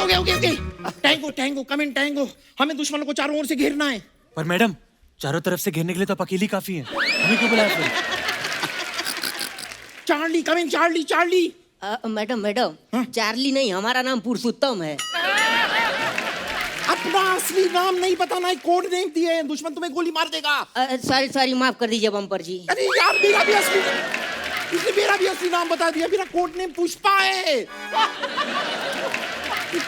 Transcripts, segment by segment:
Okay okay okay tango tango come in tango. हमें दुश्मनों को चारों ओर से घेरना है। पर मैडम, चारों तरफ से घेरने के लिए तो आप अकेली काफी हैं। हमें क्यों बुलाया फिर? Charlie come in Charlie Charlie. Madam madam, Charlie नहीं, हमारा नाम पुरुषोत्तम है। अपना असली नाम नहीं पता ना, कोड नेम दिए हैं, दुश्मन तुम्हें गोली मार देगा। सॉरी सॉरी, माफ कर दीजिए बम्पर जी। अरे यार मेरा भी असली, इसने मेरा भी असली नाम बता दिया। मेरा कोड नेम पुष्पा है।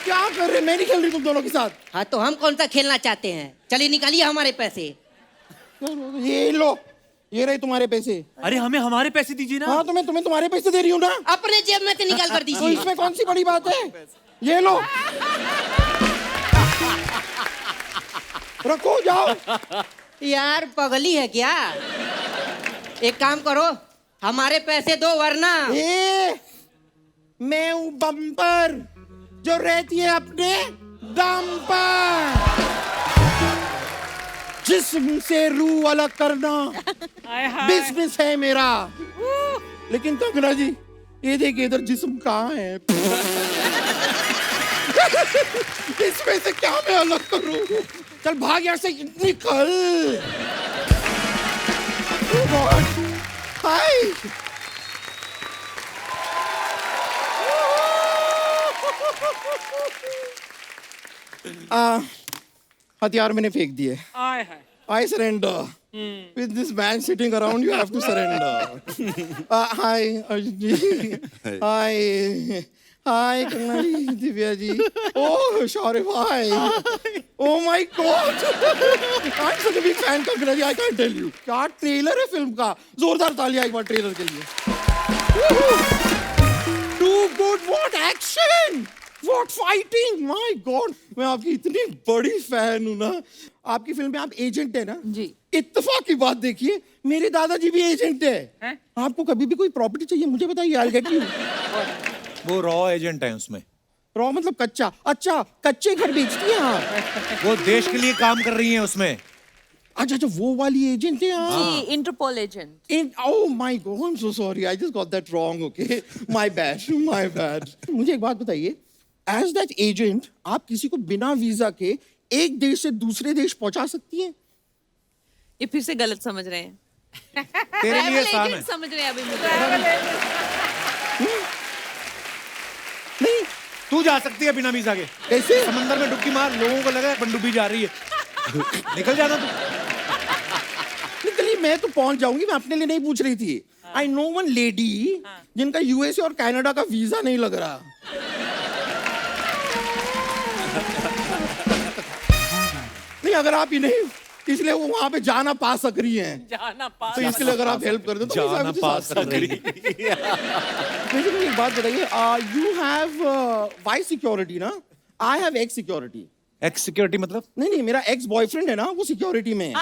क्या कर रहे, मैं नहीं खेल रही तुम दोनों के साथ। हाँ तो हम कौन सा खेलना चाहते हैं? चलिए निकालिए हमारे पैसे। ये लो, ये रहे तुम्हारे पैसे। अरे हमें हमारे पैसे दीजिए ना। हाँ तो मैं तुम्हें तुम्हारे पैसे दे रही हूँ ना। अपने जेब में से निकाल कर तो दीजिए। इसमें कौन सी बड़ी बात है, ये लो रखो जाओ। यार पगली है क्या? एक काम करो, हमारे पैसे दो वरना। मैं हूँ बम्पर, जो रहती है अपने दम पर। जिस्म से रूह अलग करना बिजनेस है मेरा। लेकिन कंगना जी, ये देखिए इधर जिस्म कहाँ है? इसमें से क्या मैं अलग करूं? चल भाग यहाँ से, निकल। हाय हथियार मैंने फेंक दिए। I surrender. With this man sitting around, you have to surrender. Hi, Arjun ji. Hi. Hi, Kanna ji, Divya ji. Oh, Shaurya bhai. Oh my God. I'm such a big fan, Kanna ji, I can't tell you. क्या trailer है film का? जोरदार तालियां एक बार trailer के लिए। Too good, what action! What fighting! My God, मैं आपकी इतनी बड़ी फैन हूँ ना। आपकी फिल्म में आप एजेंट है ना जी। इत्तेफाक की बात देखिए, मेरे दादाजी भी एजेंट है। आपको कभी भी कोई प्रॉपर्टी चाहिए मुझे बताइए, I'll get you। वो रॉ एजेंट है उसमें। रॉ मतलब कच्चा? अच्छा, कच्चे घर बेचती हैं आप? वो देश के लिए काम कर रही हैं उसमें। अच्छा अच्छा, वो वाली एजेंट है आप? जी, Interpol agent. Oh my God, I'm so sorry, I just got that wrong. Okay, my bad, my bad। मुझे एक बात बताइए, as that agent, आप किसी को बिना वीजा के एक देश से दूसरे देश पहुंचा सकती हैं? ये फिर से गलत समझ रहे हैं। तेरे लिए आसान है। समझ रहे हैं अभी मुझे। नहीं, तू जा सकती है बिना वीजा के। कैसे? समंदर में डुबकी मार, लोगों को लगा पनडुब्बी जा रही है। निकल जाना तू। निकली, मैं तो पहुंच जाऊंगी, मैं अपने लिए नहीं पूछ रही थी। I know one lady जिनका यूएसए और कनाडा का वीजा नहीं लग रहा। नहीं, अगर आप ही नहीं, इसलिए वो वहां पे जाना पा सक रही हैं। जाना पास। तो इसके लिए अगर आप हेल्प कर दो तो जाना पास कर रही। वैसे मुझे एक बात बताइए, यू हैव वाई सिक्योरिटी ना? I have x security. X security मतलब? नहीं नहीं, मेरा एक्स बॉयफ्रेंड है ना, वो सिक्योरिटी में है।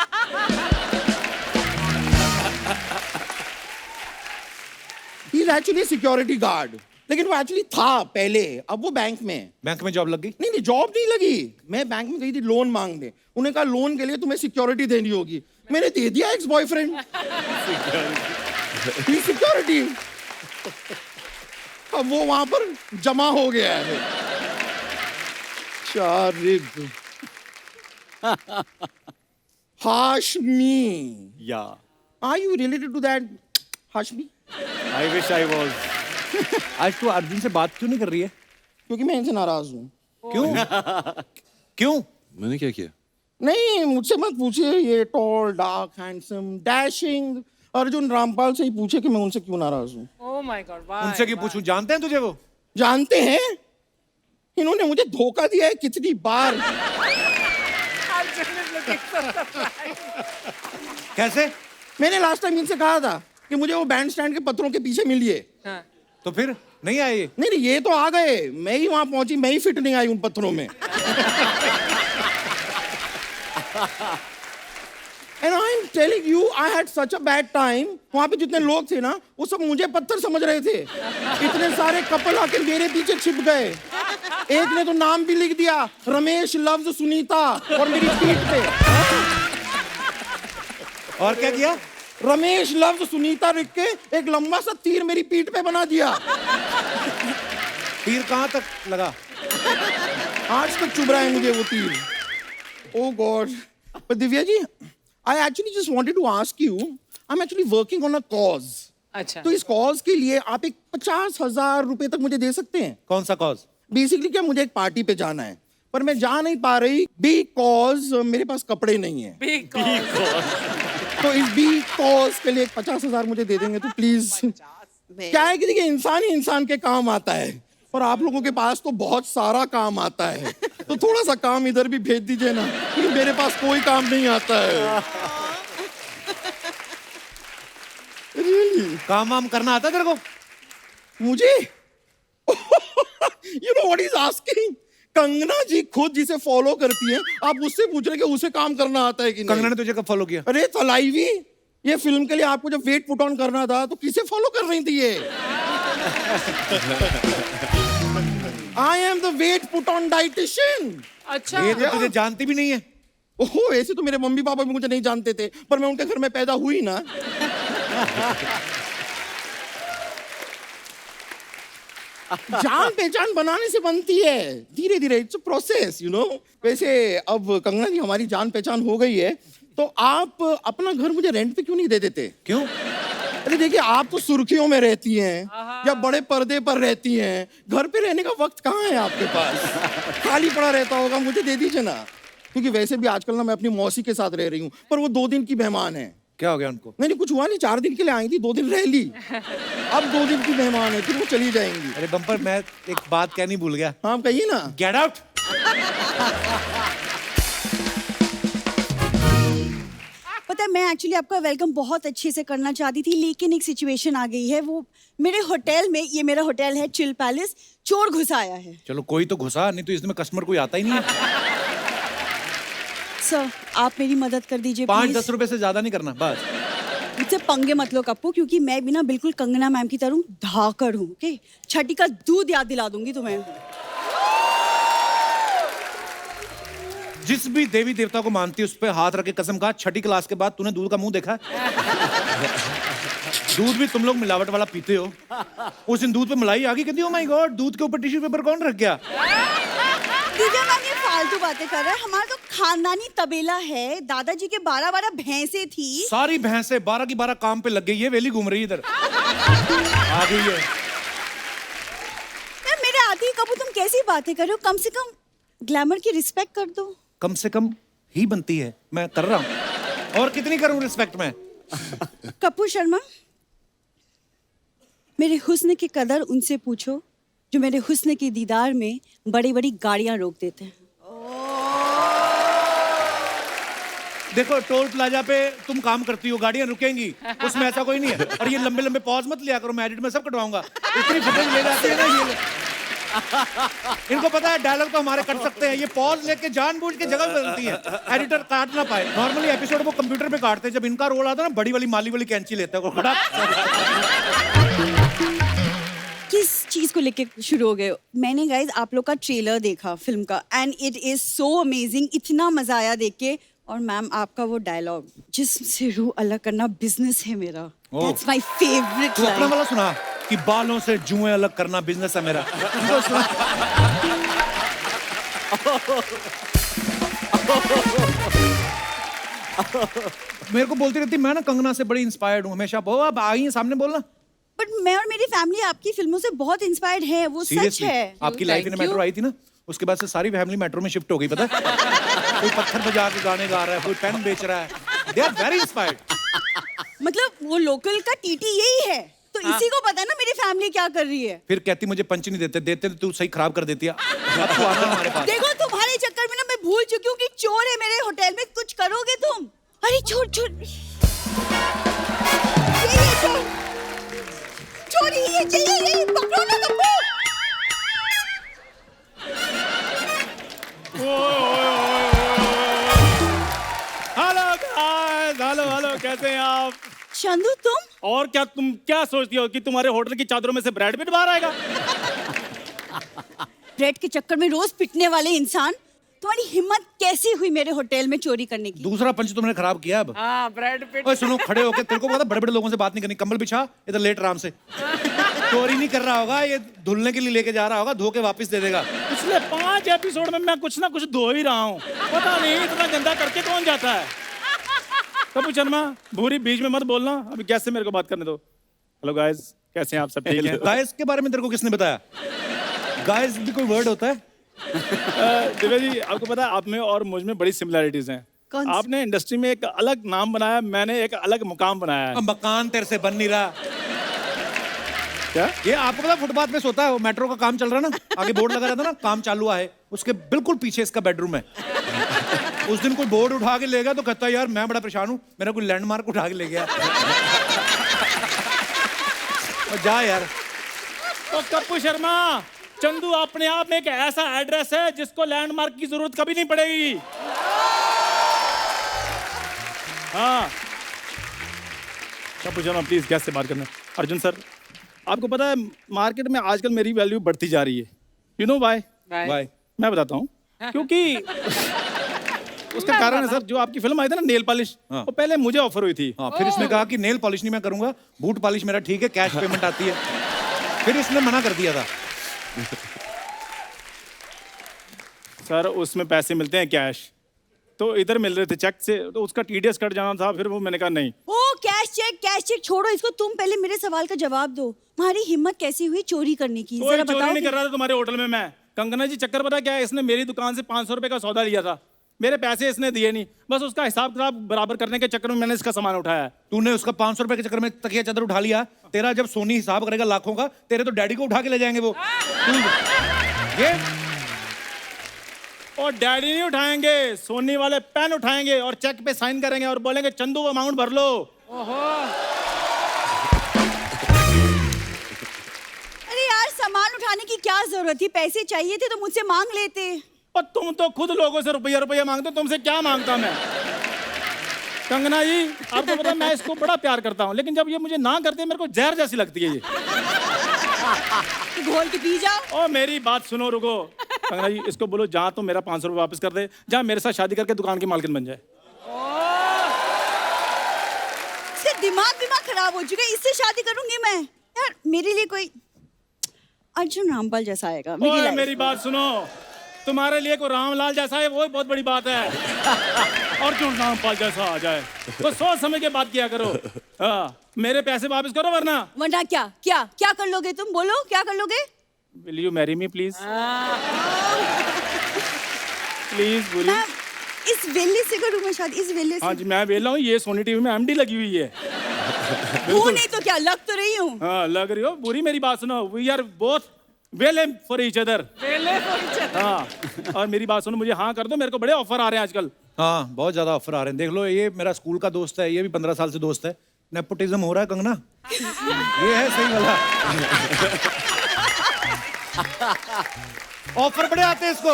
He is actually security guard, लेकिन वो एक्चुअली था पहले, अब वो बैंक में है। बैंक में जॉब लग गई? नहीं नहीं, जॉब नहीं लगी। मैं बैंक में गई थी लोन मांगने, उन्हें कहा लोन के लिए तुम्हें सिक्योरिटी देनी होगी। मैंने दे दिया एक्स बॉयफ्रेंड सिक्योरिटी। अब वो वहां पर जमा हो गया है। शारिब हाशमी, या are you related to that Hashmi? I wish I was. आज तू अर्जुन से बात क्यों नहीं कर रही है? क्योंकि मैं इनसे नाराज हूँ। क्यों? क्यों? मैंने क्या किया? नहीं, मुझसे मत पूछिए। ये tall, dark, handsome, dashing Arjun Rampal से ही पूछे कि मैं उनसे क्यों नाराज हूँ। ओह माय गॉड, उनसे क्यों पूछूं? जानते हैं तुझे वो? जानते हैं, इन्होंने मुझे धोखा दिया है कितनी बार। कैसे? मैंने लास्ट टाइम इनसे कहा था कि मुझे वो बैंड स्टैंड के पत्थरों के पीछे मिलिए। तो फिर नहीं आए ये? नहीं नहीं, ये तो आ गए, मैं ही वहां पहुंची, मैं ही फिट नहीं आई उन पत्थरों में। And I'm telling you, I had such a bad time. वहां पे जितने लोग थे ना, वो सब मुझे पत्थर समझ रहे थे। इतने सारे कपल आकर मेरे पीछे छिप गए। एक ने तो नाम भी लिख दिया, रमेश लव्स सुनीता, और मेरी पीठ पे। और क्या किया? रमेश लव्स सुनीता लिख के एक लंबा सा तीर मेरी पीठ पे बना दिया। तीर कहाँ तक लगा? आज तक चुभ रहा है मुझे वो तीर. Oh God. But Divya ji, I actually just wanted to ask you, I'm actually working on a cause. अच्छा. तो इस कॉज के लिए आप एक 50,000 रुपए तक मुझे दे सकते हैं? कौन सा कॉज? बेसिकली क्या, मुझे एक पार्टी पे जाना है पर मैं जा नहीं पा रही बिकॉज मेरे पास कपड़े नहीं है. तो इस बी कॉज के लिए 50,000 मुझे दे देंगे तो प्लीज. क्या है कि देखिए, इंसान ही इंसान के काम आता है और आप लोगों के पास तो बहुत सारा काम आता है, तो थोड़ा सा काम इधर भी भेज दीजिए ना, क्योंकि मेरे पास कोई काम नहीं आता है. Really? काम वाम करना आता है तेरे को? मुझे you know what is asking. Kangana ji खुद जिसे फॉलो करती है, आप उससे पूछ रहे कि उसे काम करना आता है कि नहीं. कंगना ने तुझे कब फॉलो किया? अरे तलाईवी, ये फिल्म के लिए आपको जब वेट पुट ऑन करना था तो किसे फॉलो कर रही थी ये? I am the weight put on dietitian. अच्छा. ये तो तुझे जानती भी नहीं है. ओहो, ऐसे तो मेरे मम्मी पापा भी मुझे नहीं जानते थे, पर मैं उनके घर में पैदा हुई ना. जान पहचान बनाने से बनती है धीरे धीरे. It's a process, you know. वैसे अब कंगना जी हमारी जान पहचान हो गई है, तो आप अपना घर मुझे रेंट पे क्यों नहीं दे देते? क्यों? अरे देखिए, आप तो सुर्खियों में रहती हैं या बड़े पर्दे पर रहती हैं, घर पे रहने का वक्त कहाँ है आपके पास? खाली पड़ा रहता होगा, मुझे दे दीजिए ना. क्योंकि वैसे भी आजकल ना मैं अपनी मौसी के साथ रह रही हूँ, पर वो 2 दिन की मेहमान है. क्या हो गया उनको? नहीं कुछ हुआ नहीं, 4 दिन के लिए आई थी, 2 दिन रह ली. अब 2 दिन की मेहमान है, फिर वो चली जाएंगी. अरे बम्पर, मैं एक बात कहनी भूल गया. हाँ कहिए ना. Get out. पता है, मैं एक्चुअली आपका वेलकम बहुत अच्छे से करना चाहती थी, लेकिन एक सिचुएशन आ गई है. वो मेरे होटल में, ये मेरा होटल है चिल पैलेस, चोर घुस आया है. चलो कोई तो घुसा, नहीं तो इसमें कस्टमर कोई आता ही नहीं है. सर, आप मेरी मदद कर दीजिए 5-10 रुपए से ज्यादा नहीं करना बस. मुझसे पंगे मत लो कप्पू, क्योंकि मैं भी ना बिल्कुल कंगना मैम की तरह धाकड़ हूँ. ओके, छठी का दूध याद दिला दूंगी तुम्हें. जिस भी देवी देवता को मानती है उस पे हाथ रख के कसम खा, छठी क्लास के बाद तूने दूध का मुंह देखा है? दूध भी तुम लोग मिलावट वाला पीते हो. उस दिन दूध पे मलाई आ गई, कहती ओ माय गॉड, दूध के ऊपर टिश्यू पेपर कौन रख गया? दिव्या मैम ये फालतू बातें कर रहा है. हमारा तो खानदानी तबेला है, दादाजी के 12 भैंसे थी. सारी भैंसे 12 की 12 काम पे लग गई है, वेली घूम रही है इधर. आ गई है. यार मेरे आते ही कबू तुम कैसी बातें कर रहे हो? कम से कम ग्लैमर की रिस्पेक्ट कर दो. कम से कम ही बनती है, मैं कर रहा हूँ. और कितनी करूँ रिस्पेक्ट मैं? कपूर शर्मा, मेरे हुस्न की कदर उनसे पूछो जो मेरे हुस्न के दीदार में बड़ी बड़ी गाड़ियां रोक देते हैं. देखो, टोल प्लाजा पे तुम काम करती हो, गाड़ियां रुकेंगी, उसमें ऐसा कोई नहीं है. और ये लंबे लंबे पॉज मत लिया करो, मैं एडिट में सब कटवाऊंगा. इतनी फुटेज ले जाती है ना ये. इनको पता है डायलॉग तो हमारे कट सकते हैं, ये पॉज लेके जानबूझ के जगह बदलती है, एडिटर काट ना पाए. नॉर्मली एपिसोड वो कंप्यूटर पे काटते हैं, जब इनका रोल आता है ना, बड़ी वाली माली वाली कैंची लेते हैं. किस चीज को लेके शुरू हो गए? मैंने गाइज आप लोग का ट्रेलर देखा फिल्म का, and it is so amazing. इतना मजा आया देख के. और मैम आपका वो डायलॉग, जिस्म से रूह अलग करना बिजनेस है मेरा, दैट्स माय फेवरेट तू अपना लाइन. वाला सुना कि बालों से जुएं अलग करना बिजनेस है मेरा. इनको सुना. मेरे को बोलती रहती, मैं ना कंगना से बड़ी इंस्पायर्ड हूँ हमेशा. वो अब आई है सामने बोलना. बट मैं और मेरी फैमिली आपकी फिल्मों से बहुत इंस्पायर्ड है, वो सच Seriously? है. आपकी लाइफ इन मेट्रो आई थी ना, उसके बाद से सारी फैमिली मेट्रो में शिफ्ट हो गई, पता है? कोई पत्थर बजा के गाने गा रहा है, कोई पेन बेच रहा है. They are very inspired. मतलब वो लोकल का टीटी यही है, तो इसी को पता है ना मेरी फैमिली क्या कर रही है. फिर कहती मुझे पंच नहीं देते, देते तो तू सही खराब कर देती है. अब तू आना हमारे पास. देखो तुम्हारे चक्कर में ना मैं भूल चुकी हूँ कि चोर है मेरे होटल में. कुछ करोगे तुम? अरे चोर चोर, ये चोर, चोरी ये चाहिए, ये पकड़ो ना कप्पू. हेलो गाइस, हेलो कैसे हैं आप? चंदू तुम? और क्या, तुम क्या सोचती हो कि तुम्हारे होटल की चादरों में से ब्रेड पिट बाहर आएगा? ब्रेड के चक्कर में रोज पिटने वाले इंसान, तुम्हारी हिम्मत कैसी हुई मेरे होटल में चोरी करने की? दूसरा पंच तुमने खराब किया अब. हाँ, ब्रेड पिट. ओए सुनो, खड़े होके, तेरे को पता बड़े बड़े लोगों से बात नहीं करनी. कंबल बिछा, इधर लेट आराम से. चोरी नहीं कर रहा होगा, ये धुलने के लिए लेके जा रहा होगा, धो के वापस दे देगा। पिछले 5 एपिसोड में मैं कुछ ना कुछ धो ही रहा हूँ, पता नहीं इतना गंदा करके कौन जाता है। कपूर शर्मा, भूरी बीच में मत बोलना, अभी गैस से मेरे को बात करने दो। हेलो गाइस, कैसे हैं आप सब? ठीक हैं? गाइस के बारे में तेरे को किसने बताया? गाइस भी कोई वर्ड होता है? दिव्या जी, आपको पता है आप में और मुझ में बड़ी सिमिलैरिटीज हैं। कौन सी? आपने इंडस्ट्री में एक अलग नाम बनाया, मैंने एक अलग मुकाम बनाया है। अब मकान तेरे से बन नहीं रहा। क्या? ये आपको पता फुटपाथ पे सोता है, वो मेट्रो का काम चल रहा है ना, आगे बोर्ड लगा रहता है ना, काम चालू हुआ है, उसके बिल्कुल पीछे इसका बेडरूम है। उस दिन कोई बोर्ड उठा के ले गया तो कहता है यार मैं बड़ा परेशान हूँ, मेरा कोई लैंडमार्क उठा के ले गया। और जा यार। तो कपूर शर्मा, चंदू अपने आप में एक ऐसा एड्रेस है जिसको लैंडमार्क की जरूरत कभी नहीं पड़ेगी। हाँ, कपूर शर्मा प्लीज गैस से बात करना। अर्जुन सर, आपको पता है मार्केट में आजकल मेरी वैल्यू बढ़ती जा रही है। You know why? बाय। मैं बताता हूँ क्योंकि उसका कारण है सर, जो आपकी फिल्म आई थी ना नेल पॉलिश, हाँ। वो पहले मुझे ऑफर हुई थी। हाँ, फिर इसने कहा कि नेल पॉलिश नहीं मैं करूंगा, बूट पॉलिश मेरा ठीक है, कैश पेमेंट आती है। फिर इसने मना कर दिया था। सर उसमें पैसे मिलते हैं कैश, तो इधर मिल रहे थे चेक से, तो उसका टीडीएस कट जाना था, फिर वो मैंने कहा नहीं। ओ कैश चेक छोड़ो इसको, तुम पहले मेरे सवाल का जवाब दो। तुम्हारी हिम्मत कैसी हुई चोरी करने की? कोई जरा चोरी बताओ। नहीं कर रहा था तुम्हारे होटल में मैं। कंगना जी चक्कर पता क्या है, इसने मेरी दुकान से 500 रुपए का सौदा लिया था, मेरे पैसे इसने दिए नहीं, बस उसका हिसाब किताब बराबर करने के चक्कर में मैंने इसका सामान उठाया है। तूने उसका 500 रुपए के चक्कर में तकिया चादर उठा लिया। तेरा जब सोनी हिसाब करेगा लाखों का, तेरे तो डैडी को उठा के ले जाएंगे वो। ये और डैडी नहीं उठाएंगे, सोनी वाले पेन उठाएंगे और चेक पे साइन करेंगे और बोलेंगे चंदू वो अमाउंट भर लो। अरे यार सामान उठाने की क्या जरूरत थी? पैसे चाहिए थे तो मुझसे मांग लेते। और तुम तो खुद लोगों से रुपया रुपया मांगते, तुमसे क्या मांगता मैं? कंगना जी, आपको पता है मैं इसको बड़ा प्यार करता हूँ, लेकिन जब ये मुझे ना करते मेरे को जहर जैसी लगती है ये। घोल के पी जाओ। ओ मेरी बात सुनो, रुको। कंगना जी, इसको बोलो जहाँ तो मेरा 500 रुपये वापस कर दे, जहाँ मेरे साथ शादी करके दुकान की मालकिन बन जाए। इसका दिमाग खराब हो चुका है, इससे शादी करूंगी मैं? यार मेरे लिए कोई अर्जुन रामपाल जैसा आएगा मेरी ओए लाइफ। मेरी बात सुनो, तुम्हारे लिए कोई रामलाल जैसा है वो बहुत बड़ी बात है। अर्जुन रामपाल जैसा आ जाए तो सोच समझ के बात किया करो। हाँ, मेरे पैसे वापस करो वरना क्या क्या क्या कर लोगे तुम? बोलो क्या कर लोगे? Will you marry me please? Please बोलिए। मैं इस वेले से करूँ मैं शादी? इस वेले से? हाँ जी, मैं वेला हूँ, ये सोनी टीवी में एमडी लगी हुई है। वो नहीं तो क्या, लग तो रही हूँ। हाँ लग रही हो। बुरी मेरी बात सुनो, we are both well for each other. हाँ, और मेरी बात सुनो, मुझे हाँ कर दो, मेरे को बड़े ऑफर आ रहे हैं आजकल। हाँ, बहुत ज्यादा ऑफर आ रहे हैं। देख लो, ये मेरा स्कूल का दोस्त है, ये भी 15 साल से दोस्त है। नेपोटिज्म हो रहा है कंगना, ये है सही वाला। ऑफर बड़े आते हैं इसको।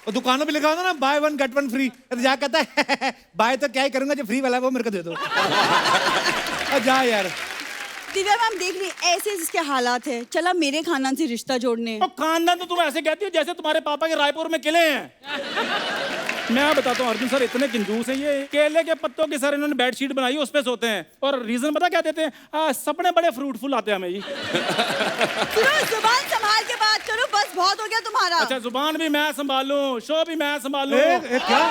और दुकानों पे लिखा होता ना बाय 1 गेट 1 फ्री, तो जा कहता है बाय तो क्या ही करूंगा, जो फ्री वाला है वो मेरे को दे दो। जा यार। दिव्या मैम देख रही ऐसे इसके हालात है, चला मेरे खानदान से रिश्ता जोड़ने। तो खानदान तो तुम ऐसे कहती हो जैसे तुम्हारे पापा के रायपुर में किले हैं। मैं बताता हूँ अर्जुन सर, इतने कंजूस हैं ये। केले के पत्तों की सर इन्होंने बेडशीट बनाई, उस पे सोते हैं। और रीजन पता क्या देते हैं? सपने बड़े फ्रूटफुल आते हैं हमें जी। जुबान संभाल के बात करो, बस बहुत हो गया तुम्हारा। अच्छा, जुबान भी मैं संभालूं, शो भी मैं संभालूं। क्या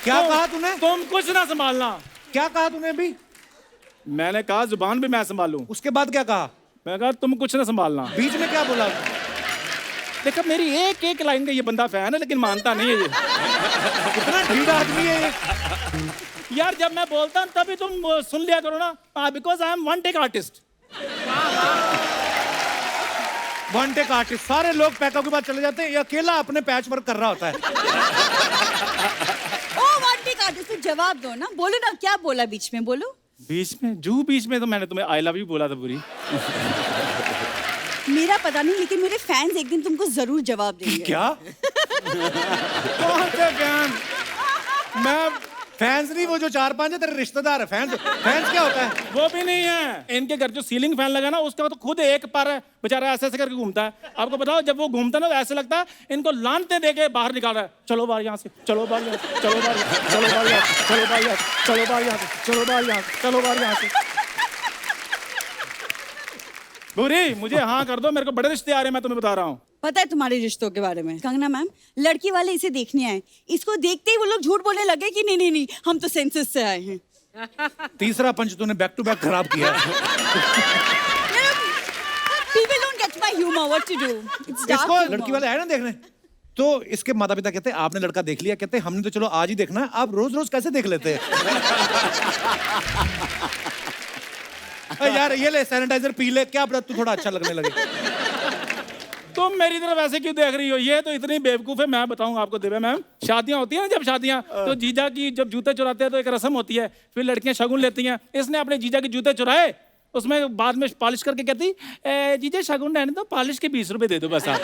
क्या कहा तूने? तुम कुछ ना संभालना। क्या कहा तूने अभी? मैंने कहा जुबान भी मैं संभालूं। उसके बाद क्या कहा? मैं कहा तुम कुछ ना संभालना। बीच में क्या बोला? देखो मेरी एक एक लाइन का ये बंदा फैन है, लेकिन मानता नहीं है ये। कितना ढीला आदमी है ये। यार जब मैं बोलता हूँ तभी तुम सुन लिया करो ना, because I am one take artist. One take artist. सारे लोग पैकअप के बाद चले जाते हैं, ये अकेला अपने पैच वर्क कर रहा होता है। तो जवाब दो ना, बोलो ना, क्या बोला बीच में? बोलो। बीच में तो मैंने तुम्हें आई लव यू बोला था पूरी। मेरा पता नहीं, लेकिन मेरे फैंस एक दिन तुमको जरूर जवाब देंगे। क्या? कौन से फैन? मैं फैंस नहीं, वो जो 4-5 है तेरे रिश्तेदार है। फैंस फैंस क्या होता है? वो भी नहीं है। इनके घर जो सीलिंग फैन लगा ना, उसका तो खुद एक पर बेचारा ऐसे ऐसे करके घूमता है। आपको बताओ, जब वो घूमता है ना, तो ऐसे लगता है इनको लानते दे के बाहर निकाल रहा है। चलो बाहर यहाँ से, चलो बाहर यहाँ से, चलो बाहर, चलो बाहर यहाँ से, चलो बाहर यहाँ से, चलो बाहर यहाँ से, चलो बाहर यहाँ से, चलो बाहर यहाँ से। बुरी, मुझे हाँ कर दो, मेरे को बड़े रिश्ते आ रहे हैं, मैं तुम्हें बता रहा हूँ। पता है तुम्हारे रिश्तों के बारे में? कंगना मैम, लड़की वाले इसे देखने आए, इसको देखते ही वो लोग झूठ बोलने लगे कि नहीं नहीं नहीं, हम तो सेंसस से आए हैं। तीसरा पंच तूने बैक टू बैक खराब किया है। People don't get my humor. What to do? It's dark इसको humor. लड़की वाले आए ना देखने, तो इसके माता पिता कहते हैं आपने लड़का देख लिया, कहते हैं हमने तो चलो आज ही देखना है, आप रोज रोज कैसे देख लेते हैं? अरे यार ये ले सैनिटाइजर पी ले, क्या पता तू थोड़ा अच्छा लगने लगे। तुम मेरी तरफ ऐसे क्यों देख रही हो? ये तो इतनी बेवकूफ है। मैं बताऊंगा आपको दिव्या मैम, शादियां होती है ना, जब शादियां, तो जीजा की जब जूते चुराते हैं तो एक रस्म होती है, फिर लड़कियां शगुन लेती हैं। इसने अपने जीजा के जूते चुराए, उसमें बाद में पॉलिश करके कहती जीजा शगुन रहने दो, पॉलिश के 20 रुपए दे दो बस आप।